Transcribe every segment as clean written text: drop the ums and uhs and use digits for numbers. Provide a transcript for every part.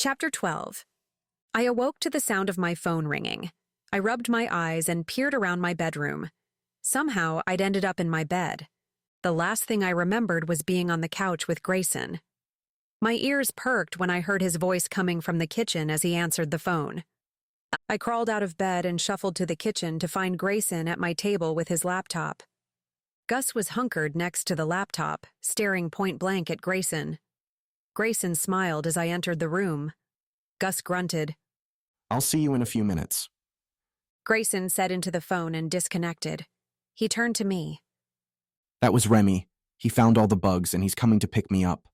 Chapter 12. I awoke to the sound of my phone ringing. I rubbed my eyes and peered around my bedroom. Somehow, I'd ended up in my bed. The last thing I remembered was being on the couch with Grayson. My ears perked when I heard his voice coming from the kitchen as he answered the phone. I crawled out of bed and shuffled to the kitchen to find Grayson at my table with his laptop. Gus was hunkered next to the laptop, staring point-blank at Grayson. Grayson smiled as I entered the room. Gus grunted. "I'll see you in a few minutes." Grayson said into the phone and disconnected. He turned to me. "That was Remy. He found all the bugs and he's coming to pick me up.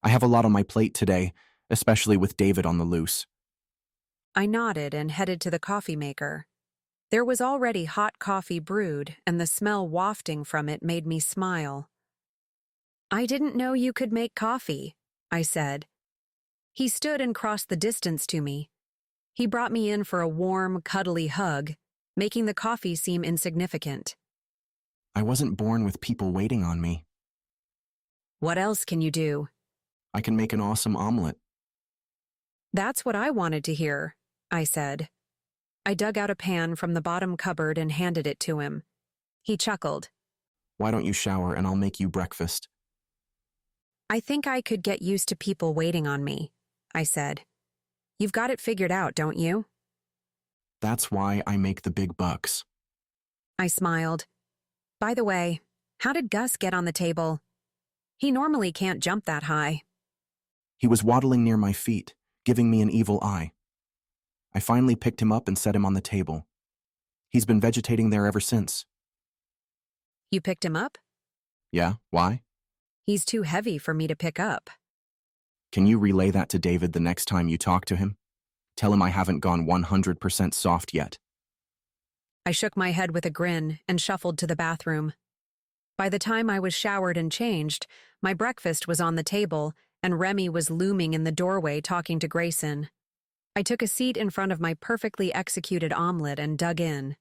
I have a lot on my plate today, especially with David on the loose." I nodded and headed to the coffee maker. There was already hot coffee brewed, and the smell wafting from it made me smile. "I didn't know you could make coffee," I said. He stood and crossed the distance to me. He brought me in for a warm, cuddly hug, making the coffee seem insignificant. "I wasn't born with people waiting on me." "What else can you do?" "I can make an awesome omelet." "That's what I wanted to hear," I said. I dug out a pan from the bottom cupboard and handed it to him. He chuckled. "Why don't you shower and I'll make you breakfast?" "I think I could get used to people waiting on me," I said. "You've got it figured out, don't you?" "That's why I make the big bucks." I smiled. "By the way, how did Gus get on the table? He normally can't jump that high." "He was waddling near my feet, giving me an evil eye. I finally picked him up and set him on the table. He's been vegetating there ever since." "You picked him up?" "Yeah, why?" "He's too heavy for me to pick up." "Can you relay that to David the next time you talk to him? Tell him I haven't gone 100% soft yet." I shook my head with a grin and shuffled to the bathroom. By the time I was showered and changed, my breakfast was on the table, and Remy was looming in the doorway talking to Grayson. I took a seat in front of my perfectly executed omelet and dug in.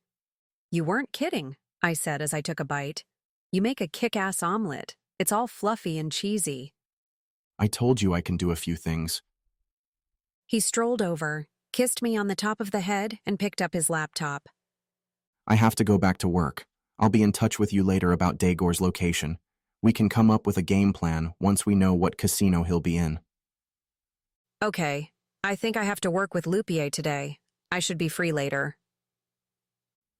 "You weren't kidding," I said as I took a bite. "You make a kick-ass omelet. It's all fluffy and cheesy." "I told you I can do a few things." He strolled over, kissed me on the top of the head, and picked up his laptop. "I have to go back to work. I'll be in touch with you later about Dagor's location. We can come up with a game plan once we know what casino he'll be in." "Okay, I think I have to work with Lupier today. I should be free later."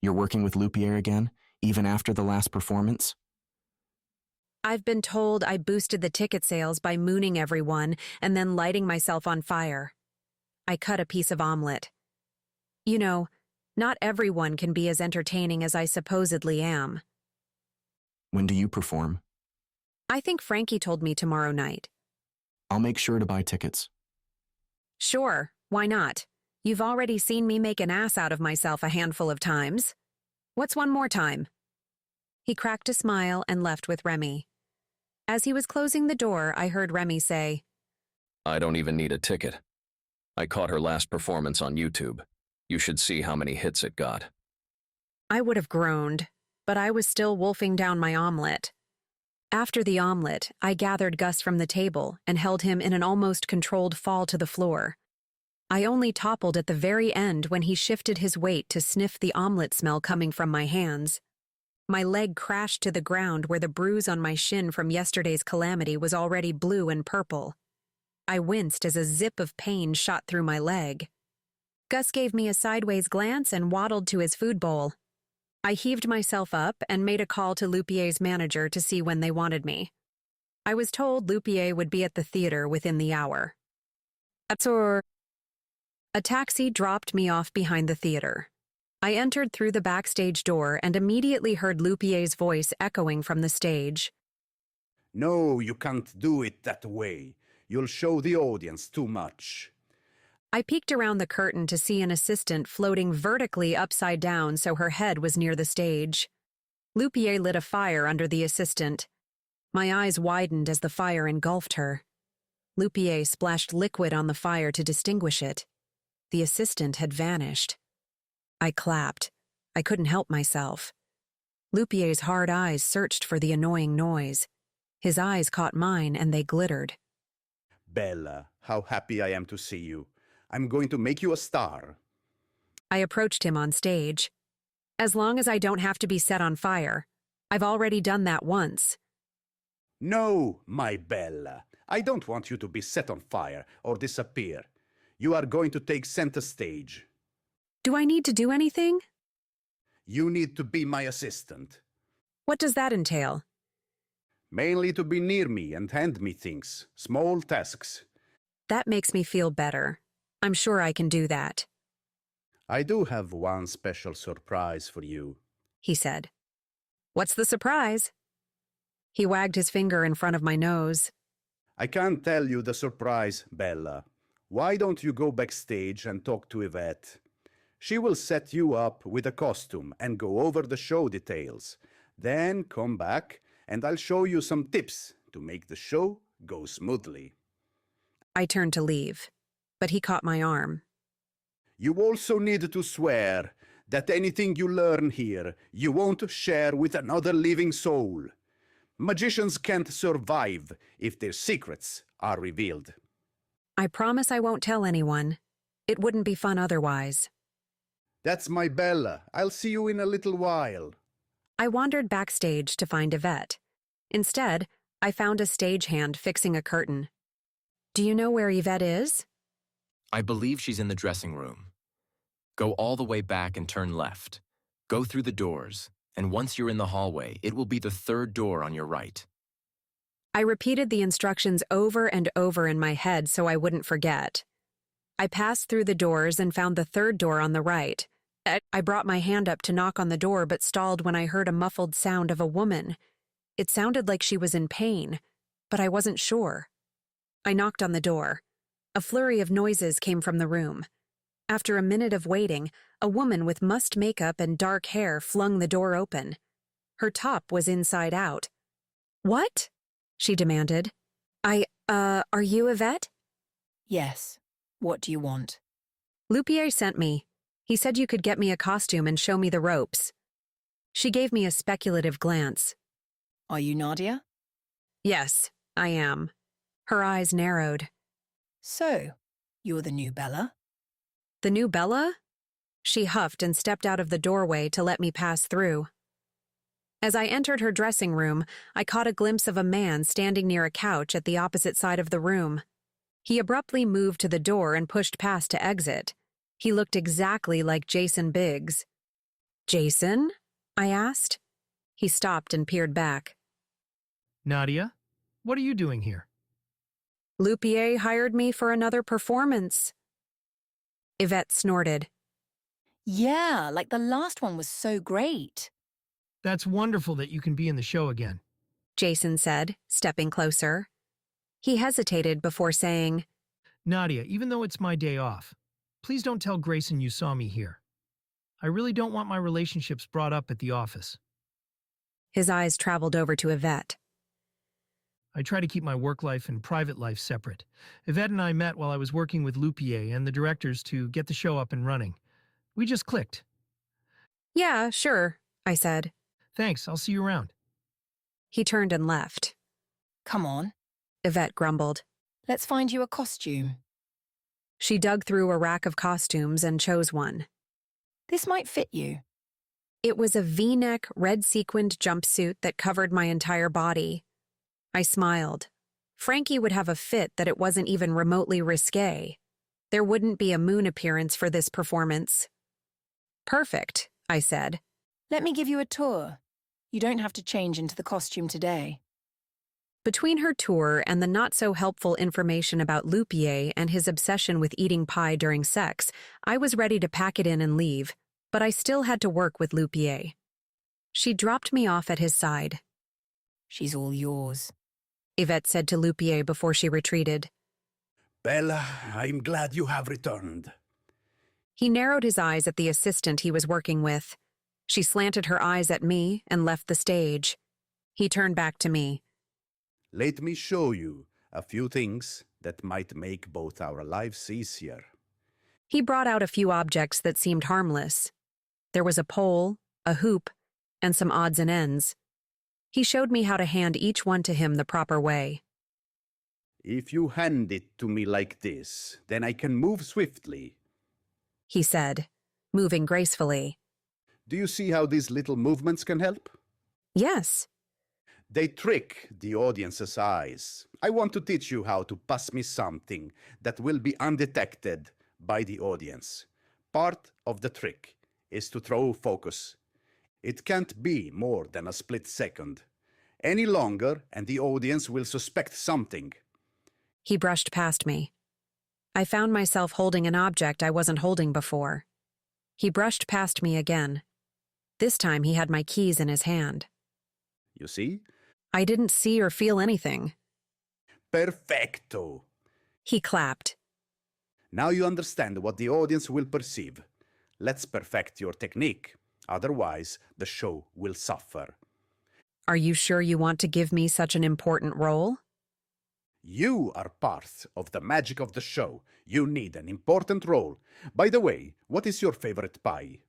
"You're working with Lupier again, even after the last performance?" "I've been told I boosted the ticket sales by mooning everyone and then lighting myself on fire." I cut a piece of omelet. "You know, not everyone can be as entertaining as I supposedly am." "When do you perform?" "I think Frankie told me tomorrow night." "I'll make sure to buy tickets." "Sure, why not? You've already seen me make an ass out of myself a handful of times. What's one more time?" He cracked a smile and left with Remy. As he was closing the door, I heard Remy say, "I don't even need a ticket. I caught her last performance on YouTube. You should see how many hits it got." I would have groaned, but I was still wolfing down my omelet. After the omelet, I gathered Gus from the table and held him in an almost controlled fall to the floor. I only toppled at the very end when he shifted his weight to sniff the omelet smell coming from my hands. My leg crashed to the ground where the bruise on my shin from yesterday's calamity was already blue and purple. I winced as a zip of pain shot through my leg. Gus gave me a sideways glance and waddled to his food bowl. I heaved myself up and made a call to Lupier's manager to see when they wanted me. I was told Lupier would be at the theater within the hour. A taxi dropped me off behind the theater. I entered through the backstage door and immediately heard Lupier's voice echoing from the stage. "No, you can't do it that way. You'll show the audience too much." I peeked around the curtain to see an assistant floating vertically upside down so her head was near the stage. Lupier lit a fire under the assistant. My eyes widened as the fire engulfed her. Lupier splashed liquid on the fire to distinguish it. The assistant had vanished. I clapped. I couldn't help myself. Lupier's hard eyes searched for the annoying noise. His eyes caught mine and they glittered. Bella, how happy I am to see you. I'm going to make you a star. I approached him on stage. As long as I don't have to be set on fire. I've already done that once. No, my Bella. I don't want you to be set on fire or disappear. You are going to take center stage. Do I need to do anything? You need to be my assistant. What does that entail? Mainly to be near me and hand me things, small tasks. That makes me feel better. I'm sure I can do that, I do have one special surprise for you. he said. What's the surprise? He wagged his finger in front of my nose. I can't tell you the surprise, Bella. Why don't you go backstage and talk to Yvette? She will set you up with a costume and go over the show details. Then come back and I'll show you some tips to make the show go smoothly. I turned to leave, but he caught my arm. You also need to swear that anything you learn here you won't share with another living soul. Magicians can't survive if their secrets are revealed. I promise I won't tell anyone. It wouldn't be fun otherwise. That's my Bella. I'll see you in a little while. I wandered backstage to find Yvette. Instead, I found a stagehand fixing a curtain. Do you know where Yvette is? I believe she's in the dressing room. Go all the way back and turn left. Go through the doors, and once you're in the hallway, it will be the third door on your right. I repeated the instructions over and over in my head so I wouldn't forget. I passed through the doors and found the third door on the right. I brought my hand up to knock on the door but stalled when I heard a muffled sound of a woman. It sounded like she was in pain, but I wasn't sure. I knocked on the door. A flurry of noises came from the room. After a minute of waiting, a woman with mussed makeup and dark hair flung the door open. Her top was inside out. What? She demanded. Are you Yvette? Yes. What do you want? Lupier sent me. He said you could get me a costume and show me the ropes. She gave me a speculative glance. Are you Nadia? Yes, I am. Her eyes narrowed. So, you're the new Bella? The new Bella? She huffed and stepped out of the doorway to let me pass through. As I entered her dressing room, I caught a glimpse of a man standing near a couch at the opposite side of the room. He abruptly moved to the door and pushed past to exit. He looked exactly like Jason Biggs. Jason? I asked. He stopped and peered back. Nadia, what are you doing here? Lupier hired me for another performance. Yvette snorted. Yeah, like the last one was so great. That's wonderful that you can be in the show again. Jason said, stepping closer. He hesitated before saying, Nadia, even though it's my day off, please don't tell Grayson you saw me here. I really don't want my relationships brought up at the office. His eyes traveled over to Yvette. I try to keep my work life and private life separate. Yvette and I met while I was working with Lupier and the directors to get the show up and running. We just clicked. Yeah, sure, I said. Thanks, I'll see you around. He turned and left. Come on, Yvette grumbled. let's find you a costume. She dug through a rack of costumes and chose one. This might fit you. It was a V-neck, red-sequined jumpsuit that covered my entire body. I smiled. Frankie would have a fit that it wasn't even remotely risque. There wouldn't be a moon appearance for this performance. Perfect, I said. Let me give you a tour. You don't have to change into the costume today. Between her tour and the not-so-helpful information about Lupier and his obsession with eating pie during sex, I was ready to pack it in and leave, but I still had to work with Lupier. She dropped me off at his side. She's all yours. Yvette said to Lupier before she retreated. Bella, I'm glad you have returned. He narrowed his eyes at the assistant he was working with. She slanted her eyes at me and left the stage. He turned back to me. Let me show you a few things that might make both our lives easier. He brought out a few objects that seemed harmless. There was a pole, a hoop, and some odds and ends. He showed me how to hand each one to him the proper way. If you hand it to me like this, then I can move swiftly. He said, moving gracefully. Do you see how these little movements can help? Yes. They trick the audience's eyes. I want to teach you how to pass me something that will be undetected by the audience. Part of the trick is to throw focus. It can't be more than a split second. Any longer, and the audience will suspect something. He brushed past me. I found myself holding an object I wasn't holding before. He brushed past me again. This time he had my keys in his hand. You see? I didn't see or feel anything. Perfecto. He clapped. Now you understand what the audience will perceive. Let's perfect your technique. Otherwise, the show will suffer. Are you sure you want to give me such an important role? You are part of the magic of the show. You need an important role. By the way, what is your favorite pie?